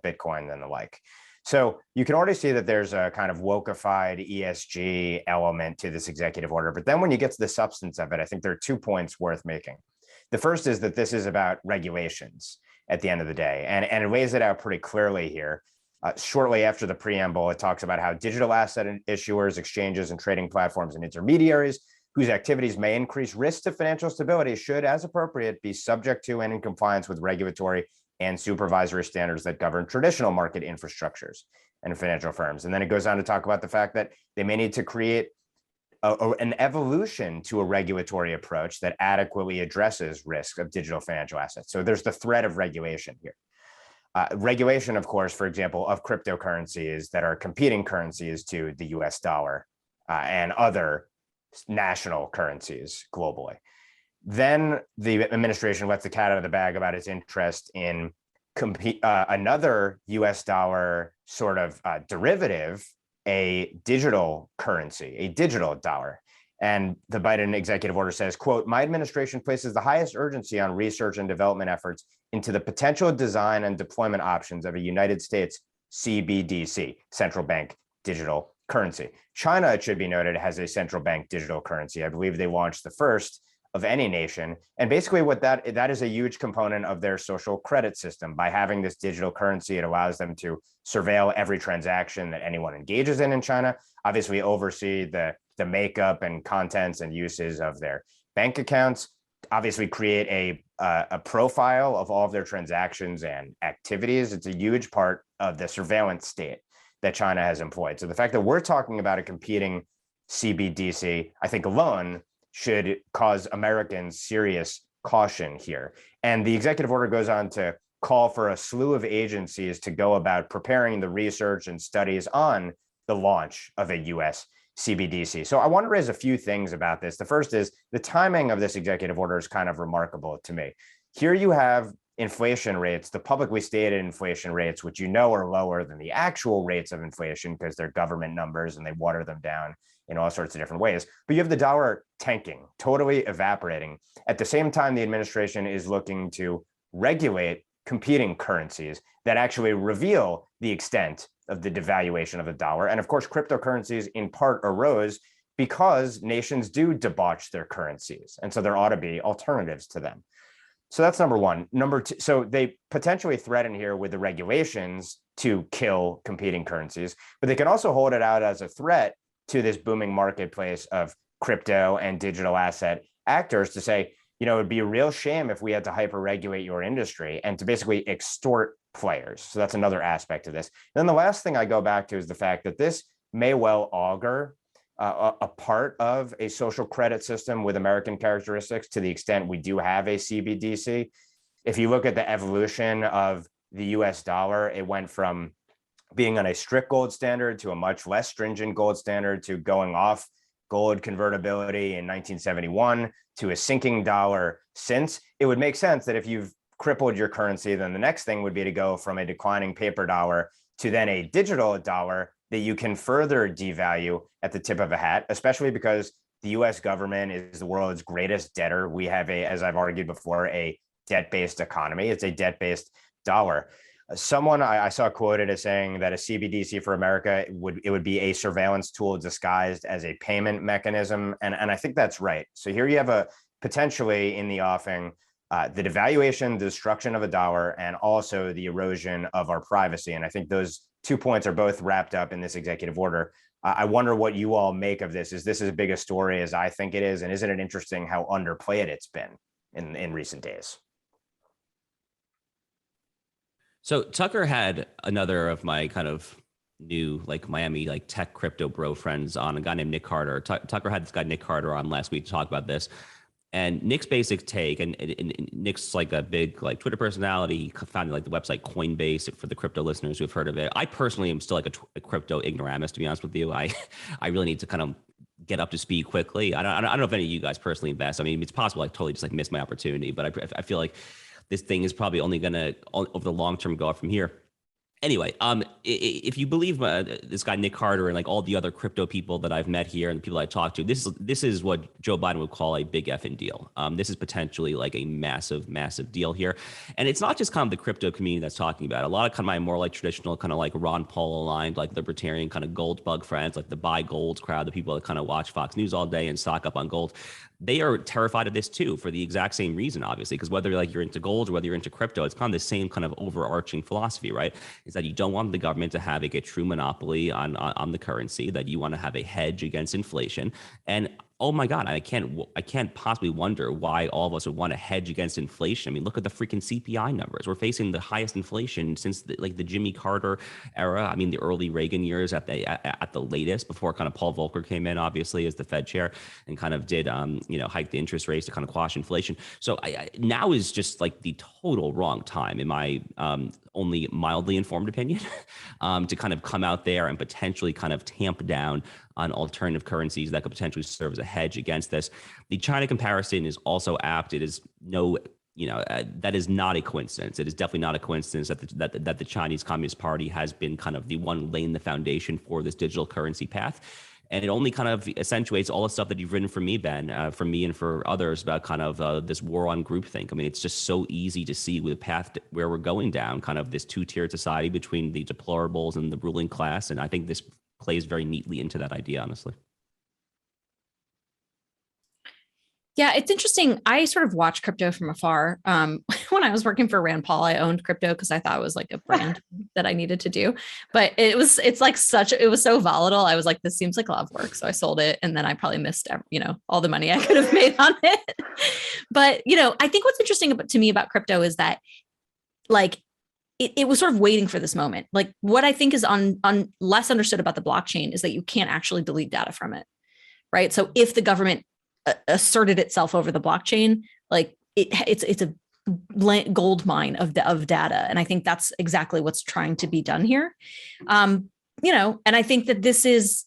S1: Bitcoin and the like. So you can already see that there's a kind of wokeified ESG element to this executive order. But then when you get to the substance of it, I think there are 2 points worth making. The first is that this is about regulations at the end of the day, and it lays it out pretty clearly here. Shortly after the preamble, it talks about how digital asset issuers, exchanges, and trading platforms and intermediaries whose activities may increase risk to financial stability should, as appropriate, be subject to and in compliance with regulatory and supervisory standards that govern traditional market infrastructures and financial firms. And then it goes on to talk about the fact that they may need to create an evolution to a regulatory approach that adequately addresses risk of digital financial assets. So there's the threat of regulation here. Regulation, of course, for example, of cryptocurrencies that are competing currencies to the US dollar and other national currencies globally. Then the administration lets the cat out of the bag about its interest in another US dollar sort of derivative, a digital currency, a digital dollar. And the Biden executive order says, quote, "My administration places the highest urgency on research and development efforts into the potential design and deployment options of a United States CBDC, central bank digital currency." China, it should be noted, has a central bank digital currency. I believe they launched the first of any nation. And basically what that is a huge component of their social credit system. By having this digital currency, it allows them to surveil every transaction that anyone engages in China, obviously oversee the makeup and contents and uses of their bank accounts, obviously create a profile of all of their transactions and activities. It's a huge part of the surveillance state that China has employed. So the fact that we're talking about a competing CBDC, I think alone should cause Americans serious caution here. And the executive order goes on to call for a slew of agencies to go about preparing the research and studies on the launch of a US CBDC. So I want to raise a few things about this. The first is the timing of this executive order is kind of remarkable to me. Here you have inflation rates, the publicly stated inflation rates, which are lower than the actual rates of inflation because they're government numbers and they water them down in all sorts of different ways. But you have the dollar tanking, totally evaporating. At the same time, the administration is looking to regulate competing currencies that actually reveal the extent of the devaluation of the dollar. And of course, cryptocurrencies in part arose because nations do debauch their currencies. And so there ought to be alternatives to them. So that's number one. Number two, so they potentially threaten here with the regulations to kill competing currencies, but they can also hold it out as a threat to this booming marketplace of crypto and digital asset actors to say, it'd be a real shame if we had to hyper-regulate your industry and to basically extort players. So that's another aspect of this. And then the last thing I go back to is the fact that this may well augur a part of a social credit system with American characteristics to the extent we do have a CBDC. If you look at the evolution of the US dollar, it went from being on a strict gold standard to a much less stringent gold standard to going off gold convertibility in 1971 to a sinking dollar since. It would make sense that if you've crippled your currency, then the next thing would be to go from a declining paper dollar to then a digital dollar that you can further devalue at the tip of a hat, especially because the US government is the world's greatest debtor. We have as I've argued before, a debt-based economy. It's a debt-based dollar. Someone I saw quoted as saying that a CBDC for America would be a surveillance tool disguised as a payment mechanism. And I think that's right. So here you have a potentially in the offing, the devaluation, the destruction of a dollar, and also the erosion of our privacy. And I think those 2 points are both wrapped up in this executive order. I wonder what you all make of this. Is this as big a story as I think it is? And isn't it interesting how underplayed it's been in recent days?
S3: So Tucker had another of my kind of new Miami tech crypto bro friends on, a guy named Nick Carter. Tucker had this guy Nick Carter on last week to talk about this. And Nick's basic take, and Nick's a big Twitter personality. He founded the website Coinbase for the crypto listeners who have heard of it. I personally am still a crypto ignoramus, to be honest with you. I really need to kind of get up to speed quickly. I don't know if any of you guys personally invest. I mean, it's possible I totally just missed my opportunity, but I feel like this thing is probably only going to, over the long term, go up from here. Anyway, if you believe this guy Nick Carter and all the other crypto people that I've met here and the people I talked to, this is what Joe Biden would call a big effing deal. This is potentially a massive deal here, and it's not just kind of the crypto community that's talking about it. A lot of kind of my more traditional kind of Ron Paul aligned libertarian kind of gold bug friends, the buy gold crowd, the people that kind of watch Fox News all day and stock up on gold. They are terrified of this too, for the exact same reason, obviously, because whether you're into gold or whether you're into crypto, it's kind of the same kind of overarching philosophy, right? Is that you don't want the government to have a true monopoly on the currency, that you want to have a hedge against inflation. And oh my God, I can't possibly wonder why all of us would want to hedge against inflation. I mean, look at the freaking CPI numbers. We're facing the highest inflation since the Jimmy Carter era. I mean, the early Reagan years at the latest, before kind of Paul Volcker came in, obviously, as the Fed chair and kind of did, hike the interest rates to kind of quash inflation. So now is just the total wrong time, in my only mildly informed opinion, to kind of come out there and potentially kind of tamp down on alternative currencies that could potentially serve as a hedge against this. The China comparison is also apt. It is that is not a coincidence. It is definitely not a coincidence that the Chinese Communist Party has been kind of the one laying the foundation for this digital currency path. And it only kind of accentuates all the stuff that you've written for me, Ben, for me and for others, about kind of this war on groupthink. I mean, it's just so easy to see with the path where we're going down, kind of this two-tiered society between the deplorables and the ruling class. And I think this plays very neatly into that idea, honestly.
S4: Yeah, it's interesting. I sort of watch crypto from afar. When I was working for Rand Paul, I owned crypto because I thought it was a brand that I needed to do. But it was so volatile. I was like, this seems like a lot of work. So I sold it. And then I probably missed, all the money I could have made on it. But, I think what's interesting to me about crypto is that it was sort of waiting for this moment. What I think is on less understood about the blockchain is that you can't actually delete data from it. Right. So if the government asserted itself over the blockchain, it's a gold mine of data. And I think that's exactly what's trying to be done here. And I think that this is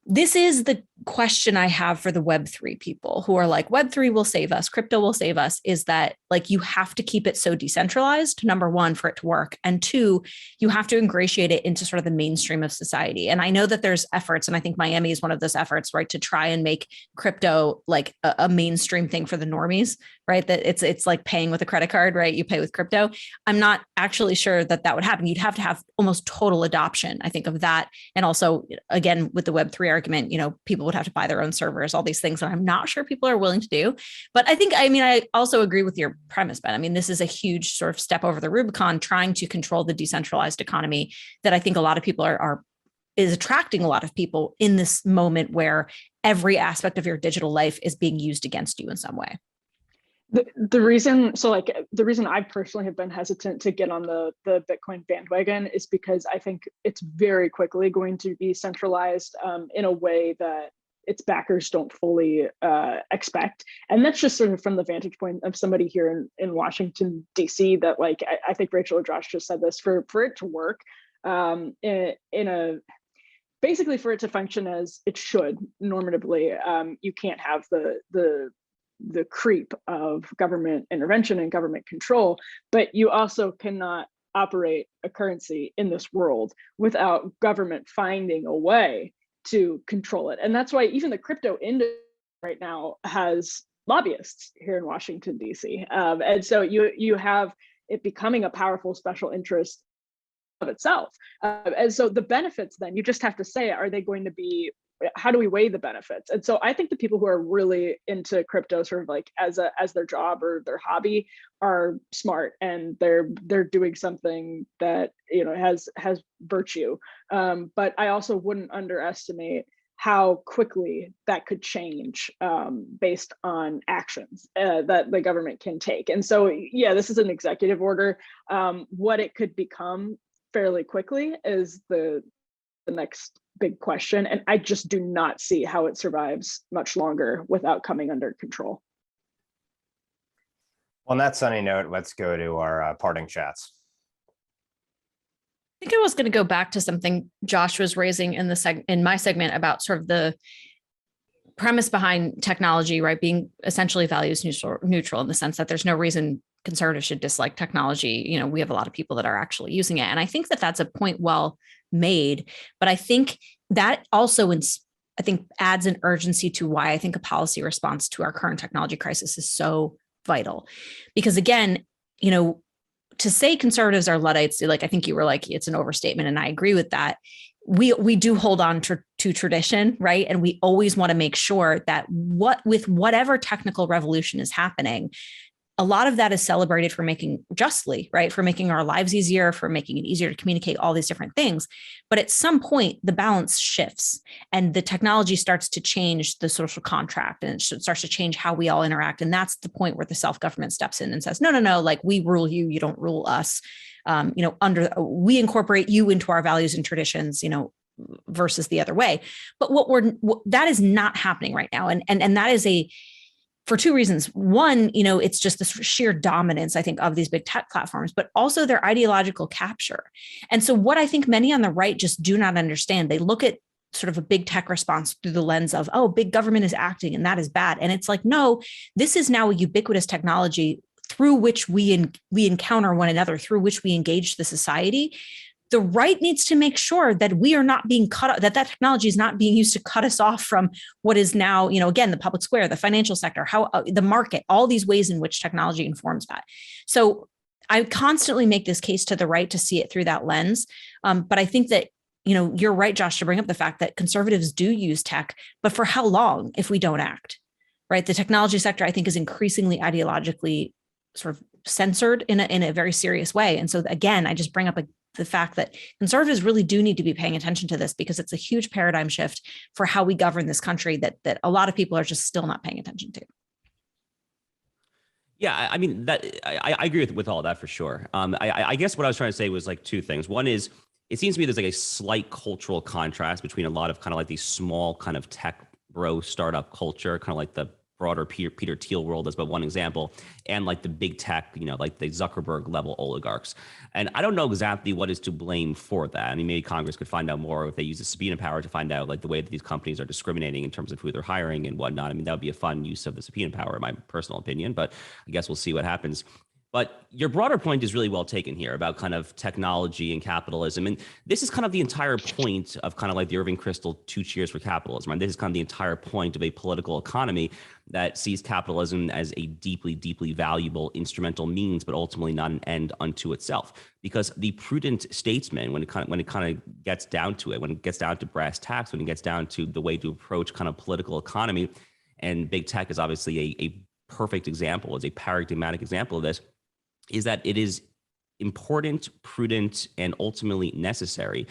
S4: the question I have for the Web3 people who are Web3 will save us, crypto will save us, is that you have to keep it so decentralized, number one, for it to work. And two, you have to ingratiate it into sort of the mainstream of society. And I know that there's efforts, and I think Miami is one of those efforts, right, to try and make crypto a mainstream thing for the normies, right? That it's like paying with a credit card, right? You pay with crypto. I'm not actually sure that would happen. You'd have to have almost total adoption, I think, of that. And also, again, with the Web3 argument, people would have to buy their own servers, all these things that I'm not sure people are willing to do. But I also agree with your premise, Ben. I mean, this is a huge sort of step over the Rubicon, trying to control the decentralized economy that I think a lot of people is attracting a lot of people in this moment where every aspect of your digital life is being used against you in some way.
S2: The reason I personally have been hesitant to get on the Bitcoin bandwagon is because I think it's very quickly going to be centralized in a way that its backers don't fully expect. And that's just sort of from the vantage point of somebody here in Washington, DC, that I think Rachel or Josh just said this, for it to work basically for it to function as it should normatively, you can't have the creep of government intervention and government control, but you also cannot operate a currency in this world without government finding a way to control it. And that's why even the crypto industry right now has lobbyists here in Washington, D.C. And so you have it becoming a powerful special interest of itself. And so the benefits, then you just have to say, are they going to be, how do we weigh the benefits? And so I think the people who are really into crypto sort of like as their job or their hobby are smart, and they're doing something that, you know, has virtue. But I also wouldn't underestimate how quickly that could change based on actions that the government can take. And so, yeah, this is an executive order. What it could become fairly quickly is the next big question. And I just do not see how it survives much longer without coming under control.
S1: On that sunny note, let's go to our parting chats.
S4: I think I was going to go back to something Josh was raising in my segment about sort of the premise behind technology, right? Being essentially values neutral in the sense that there's no reason conservatives should dislike technology. You know, we have a lot of people that are actually using it. And I think that that's a point well made, but I think that also adds an urgency to why I think a policy response to our current technology crisis is so vital. Because again, you know, to say conservatives are Luddites, like I think you were like, it's an overstatement. And I agree with that. We do hold on to tradition, right? And we always want to make sure that with whatever technical revolution is happening, a lot of that is celebrated for making justly, right? For making our lives easier, for making it easier to communicate all these different things. But at some point, the balance shifts and the technology starts to change the social contract, and it starts to change how we all interact. And that's the point where the self-government steps in and says, no, like we rule you, you don't rule us. You know, we incorporate you into our values and traditions, you know, versus the other way. But that is not happening right now. And that is for two reasons. One, you know, it's just this sheer dominance, I think, of these big tech platforms, but also their ideological capture. And so what I think many on the right just do not understand, they look at sort of a big tech response through the lens of, oh, big government is acting and that is bad. And it's like, no, this is now a ubiquitous technology through which we encounter one another, through which we engage the society. The right needs to make sure that we are not being cut off, that technology is not being used to cut us off from what is now, you know, again, the public square, the financial sector, the market, all these ways in which technology informs that. So I constantly make this case to the right to see it through that lens. But I think that, you know, you're right, Josh, to bring up the fact that conservatives do use tech, but for how long if we don't act, right? The technology sector, I think, is increasingly ideologically sort of censored in a very serious way. And so again, I just bring up the fact that conservatives really do need to be paying attention to this, because it's a huge paradigm shift for how we govern this country that a lot of people are just still not paying attention to.
S3: Yeah, I mean, that I agree with all that for sure. I guess what I was trying to say was like two things. One is, it seems to me there's like a slight cultural contrast between a lot of kind of like these small kind of tech bro startup culture, kind of like the broader Peter Thiel world as but one example, and like the big tech, you know, like the Zuckerberg level oligarchs. And I don't know exactly what is to blame for that. I mean, maybe Congress could find out more if they use the subpoena power to find out like the way that these companies are discriminating in terms of who they're hiring and whatnot. I mean, that would be a fun use of the subpoena power, in my personal opinion, but I guess we'll see what happens. But your broader point is really well taken here about kind of technology and capitalism. And this is kind of the entire point of kind of like the Irving Kristol 2 cheers for capitalism. Right? This is kind of the entire point of a political economy that sees capitalism as a deeply, deeply valuable instrumental means, but ultimately not an end unto itself. Because the prudent statesman, when it kind of gets down to it, when it gets down to brass tacks, when it gets down to the way to approach kind of political economy, and big tech is obviously a perfect example, is a paradigmatic example of this, is that it is important, prudent, and ultimately necessary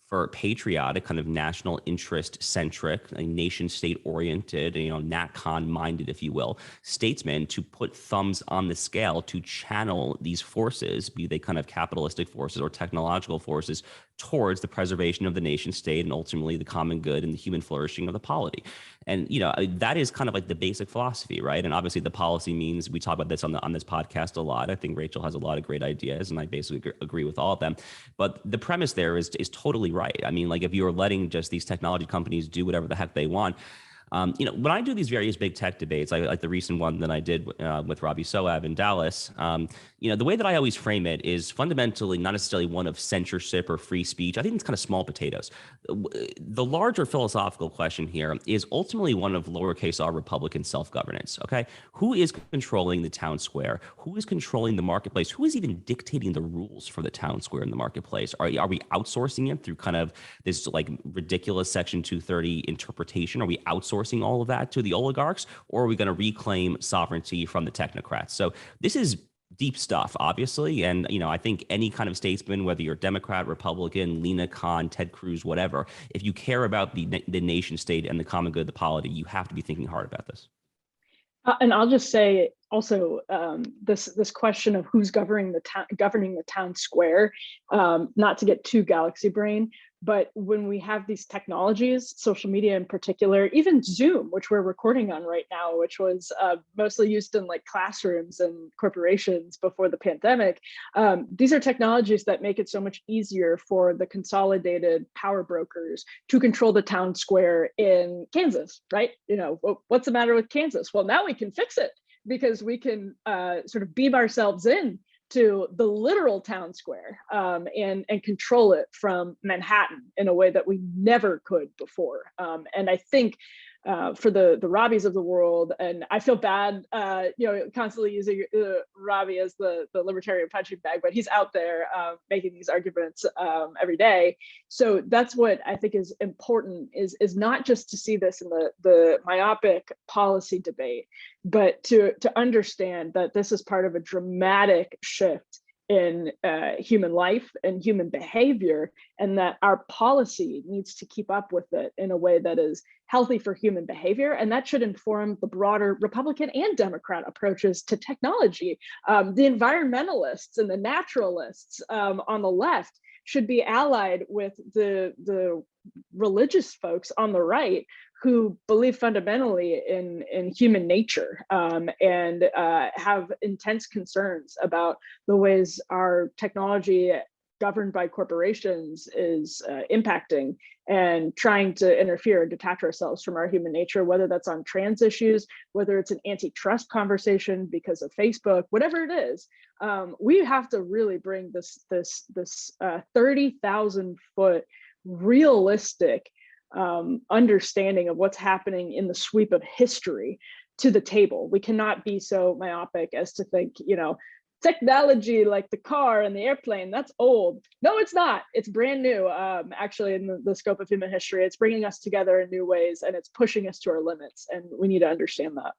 S3: for patriotic, kind of national interest centric, a nation state oriented, you know, NatCon minded, if you will, statesmen to put thumbs on the scale to channel these forces, be they kind of capitalistic forces or technological forces, towards the preservation of the nation state and ultimately the common good and the human flourishing of the polity. And, you know, that is kind of like the basic philosophy, right? And obviously the policy means, we talk about this on this podcast a lot. I think Rachel has a lot of great ideas and I basically agree with all of them. But the premise there is totally right. I mean, like if you're letting just these technology companies do whatever the heck they want, When I do these various big tech debates, like the recent one that I did with Robbie Soab in Dallas, the way that I always frame it is fundamentally not necessarily one of censorship or free speech. I think it's kind of small potatoes. The larger philosophical question here is ultimately one of lowercase r Republican self-governance. Okay, who is controlling the town square? Who is controlling the marketplace? Who is even dictating the rules for the town square and the marketplace? Are we outsourcing it through kind of this like ridiculous Section 230 interpretation? Are we outsourcing all of that to the oligarchs, or are we going to reclaim sovereignty from the technocrats? So this is deep stuff, obviously. And, I think any kind of statesman, whether you're Democrat, Republican, Lena Khan, Ted Cruz, whatever, if you care about the nation state and the common good of the polity, you have to be thinking hard about this.
S2: And I'll just say also this question of who's governing the town square, not to get too galaxy brain, but when we have these technologies, social media in particular, even Zoom, which we're recording on right now, which was mostly used in like classrooms and corporations before the pandemic, these are technologies that make it so much easier for the consolidated power brokers to control the town square in Kansas, right? What's the matter with Kansas? Well, now we can fix it because we can sort of beam ourselves in to the literal town square and control it from Manhattan in a way that we never could before. And I think for the Robbies of the world, and I feel bad, constantly using Robbie as the libertarian punching bag, but he's out there making these arguments every day. So that's what I think is important, is not just to see this in the myopic policy debate, but to understand that this is part of a dramatic shift in human life and human behavior, and that our policy needs to keep up with it in a way that is healthy for human behavior. And that should inform the broader Republican and Democrat approaches to technology. The environmentalists and the naturalists on the left should be allied with the religious folks on the right who believe fundamentally in human nature and have intense concerns about the ways our technology governed by corporations is impacting, and trying to interfere and detach ourselves from our human nature, whether that's on trans issues, whether it's an antitrust conversation because of Facebook, whatever it is. We have to really bring this 30,000 foot realistic understanding of what's happening in the sweep of history to the table. We cannot be so myopic as to think, technology like the car and the airplane, that's old. No, it's not. It's brand new. Actually, in the scope of human history, it's bringing us together in new ways, and it's pushing us to our limits. And we need to understand that.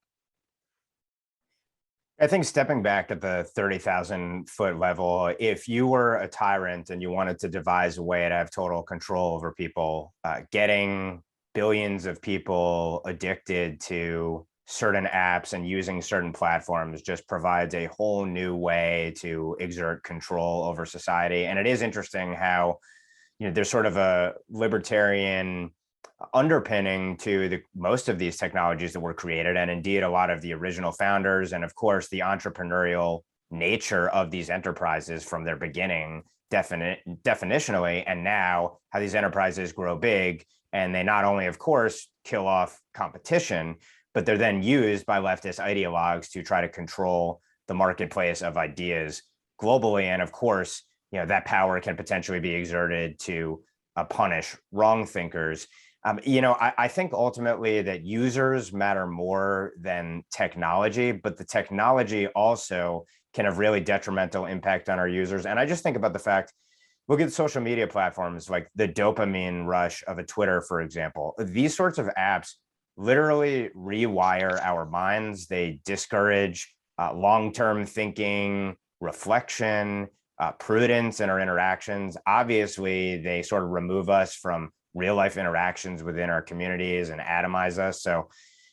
S1: I think stepping back at the 30,000 foot level, if you were a tyrant and you wanted to devise a way to have total control over people, getting billions of people addicted to certain apps and using certain platforms just provides a whole new way to exert control over society. And it is interesting how, there's sort of a libertarian underpinning to most of these technologies that were created, and indeed a lot of the original founders, and of course the entrepreneurial nature of these enterprises from their beginning, definitionally, and now how these enterprises grow big, and they not only, of course, kill off competition, but they're then used by leftist ideologues to try to control the marketplace of ideas globally. And of course, that power can potentially be exerted to punish wrong thinkers. I think ultimately that users matter more than technology, but the technology also can have really detrimental impact on our users. And I just think about the fact, look at social media platforms like the dopamine rush of a Twitter, for example. These sorts of apps literally rewire our minds. They discourage long-term thinking, reflection, prudence in our interactions. Obviously, they sort of remove us from real life interactions within our communities and atomize us. So,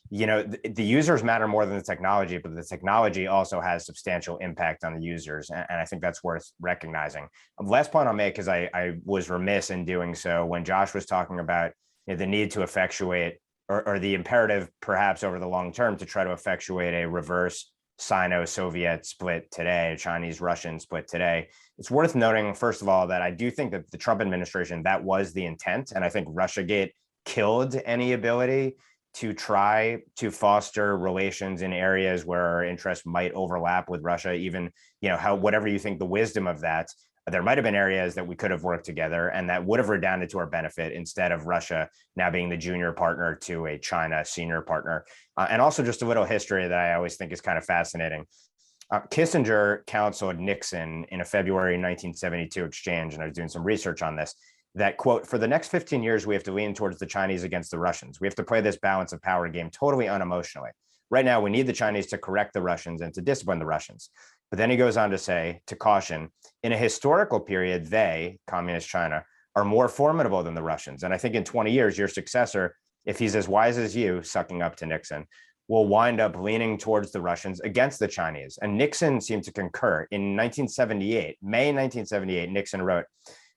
S1: the users matter more than the technology, but the technology also has substantial impact on the users. And I think that's worth recognizing. Last point I'll make, because I was remiss in doing so, when Josh was talking about the need to effectuate or the imperative perhaps over the long term to try to effectuate a reverse Sino-Soviet split today, a Chinese-Russian split today. It's worth noting, first of all, that I do think that the Trump administration, that was the intent. And I think Russiagate killed any ability to try to foster relations in areas where our interests might overlap with Russia, even, whatever you think the wisdom of that, there might have been areas that we could have worked together and that would have redounded to our benefit instead of Russia now being the junior partner to a China senior partner. And also just a little history that I always think is kind of fascinating. Kissinger counseled Nixon in a February 1972 exchange, and I was doing some research on this, that, quote, for the next 15 years, we have to lean towards the Chinese against the Russians. We have to play this balance of power game totally unemotionally. Right now, we need the Chinese to correct the Russians and to discipline the Russians. But then he goes on to say, to caution, in a historical period, they, communist China, are more formidable than the Russians. And I think in 20 years, your successor, if he's as wise as you, sucking up to Nixon, will wind up leaning towards the Russians against the Chinese. And Nixon seemed to concur. In 1978, May 1978, Nixon wrote,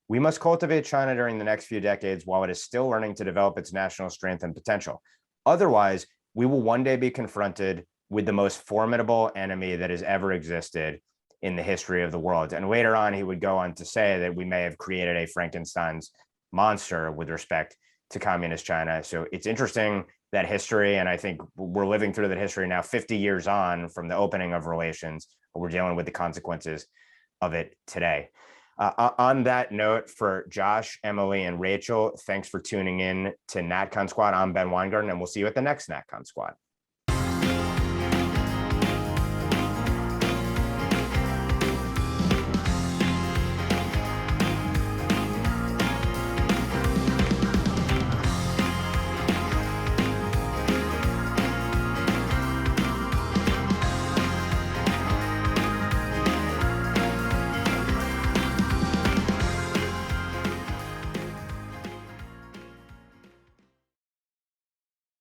S1: we must cultivate China during the next few decades while it is still learning to develop its national strength and potential. Otherwise, we will one day be confronted with the most formidable enemy that has ever existed in the history of the world. And later on, he would go on to say that we may have created a Frankenstein's monster with respect to communist China. So it's interesting, that history, and I think we're living through that history now 50 years on from the opening of relations, but we're dealing with the consequences of it today. On that note, for Josh, Emily, and Rachel, thanks for tuning in to NatCon Squad. I'm Ben Weingarten, and we'll see you at the next NatCon Squad.